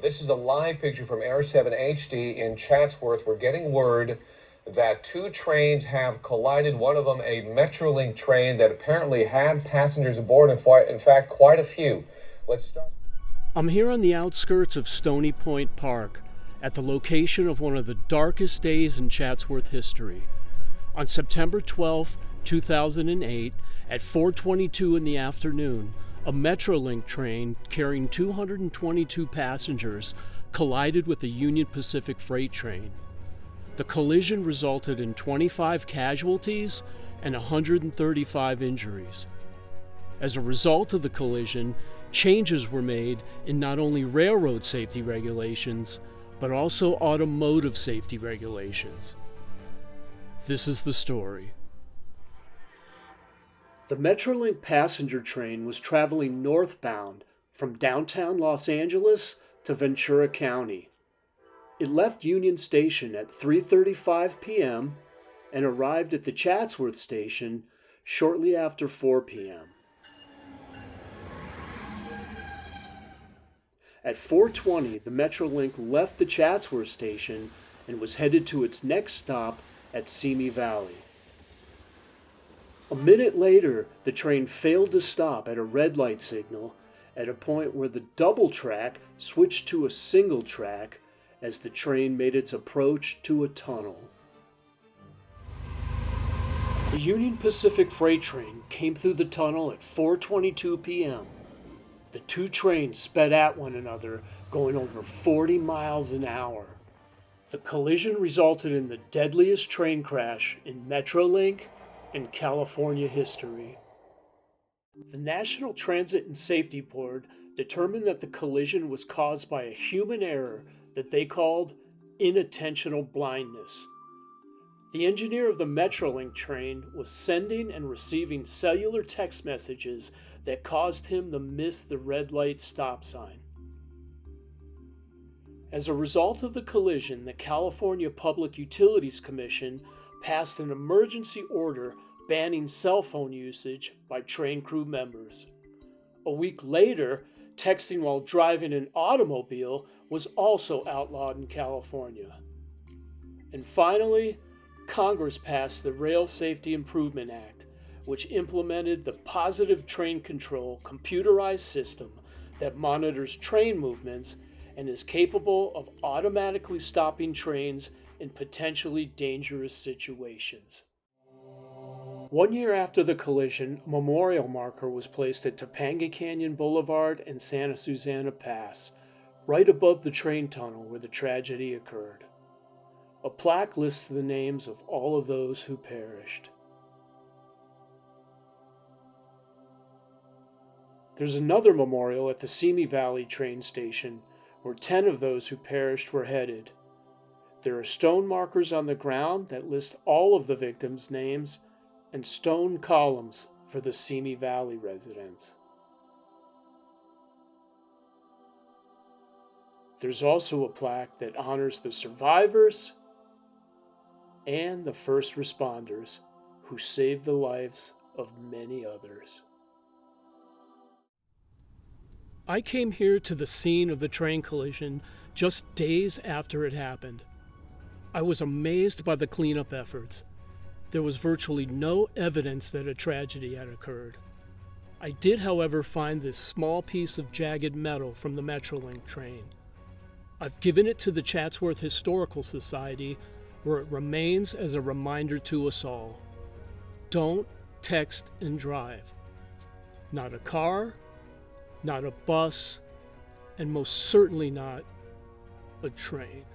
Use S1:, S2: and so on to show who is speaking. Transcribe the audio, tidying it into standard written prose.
S1: this is a live picture from Air 7 HD in Chatsworth. We're getting word that two trains have collided. One of them, a Metrolink train that apparently had passengers aboard, in fact, quite a few. Let's start.
S2: I'm here on the outskirts of Stoney Point Park, at the location of one of the darkest days in Chatsworth history. On September 12, 2008, at 4:22 in the afternoon, a Metrolink train carrying 222 passengers collided with a Union Pacific freight train. The collision resulted in 25 casualties and 135 injuries. As a result of the collision, changes were made in not only railroad safety regulations, but also automotive safety regulations. This is the story. The Metrolink passenger train was traveling northbound from downtown Los Angeles to Ventura County. It left Union Station at 3:35 p.m. and arrived at the Chatsworth station shortly after 4 p.m. At 4:20, the Metrolink left the Chatsworth station and was headed to its next stop at Simi Valley. A minute later, the train failed to stop at a red light signal at a point where the double track switched to a single track as the train made its approach to a tunnel. The Union Pacific freight train came through the tunnel at 4:22 p.m. The two trains sped at one another, going over 40 miles an hour. The collision resulted in the deadliest train crash in Metrolink and California history. The National Transit and Safety Board determined that the collision was caused by a human error that they called inattentional blindness. The engineer of the Metrolink train was sending and receiving cellular text messages that caused him to miss the red light stop sign. As a result of the collision, the California Public Utilities Commission passed an emergency order banning cell phone usage by train crew members. A week later, texting while driving an automobile was also outlawed in California. And finally, Congress passed the Rail Safety Improvement Act, which implemented the Positive Train Control computerized system that monitors train movements and is capable of automatically stopping trains in potentially dangerous situations. 1 year after the collision, a memorial marker was placed at Topanga Canyon Boulevard and Santa Susana Pass, right above the train tunnel where the tragedy occurred. A plaque lists the names of all of those who perished. There's another memorial at the Simi Valley train station where 10 of those who perished were headed. There are stone markers on the ground that list all of the victims' names and stone columns for the Simi Valley residents. There's also a plaque that honors the survivors and the first responders who saved the lives of many others. I came here to the scene of the train collision just days after it happened. I was amazed by the cleanup efforts. There was virtually no evidence that a tragedy had occurred. I did, however, find this small piece of jagged metal from the Metrolink train. I've given it to the Chatsworth Historical Society, where it remains as a reminder to us all. Don't text and drive. Not a car, not a bus, and most certainly not a train.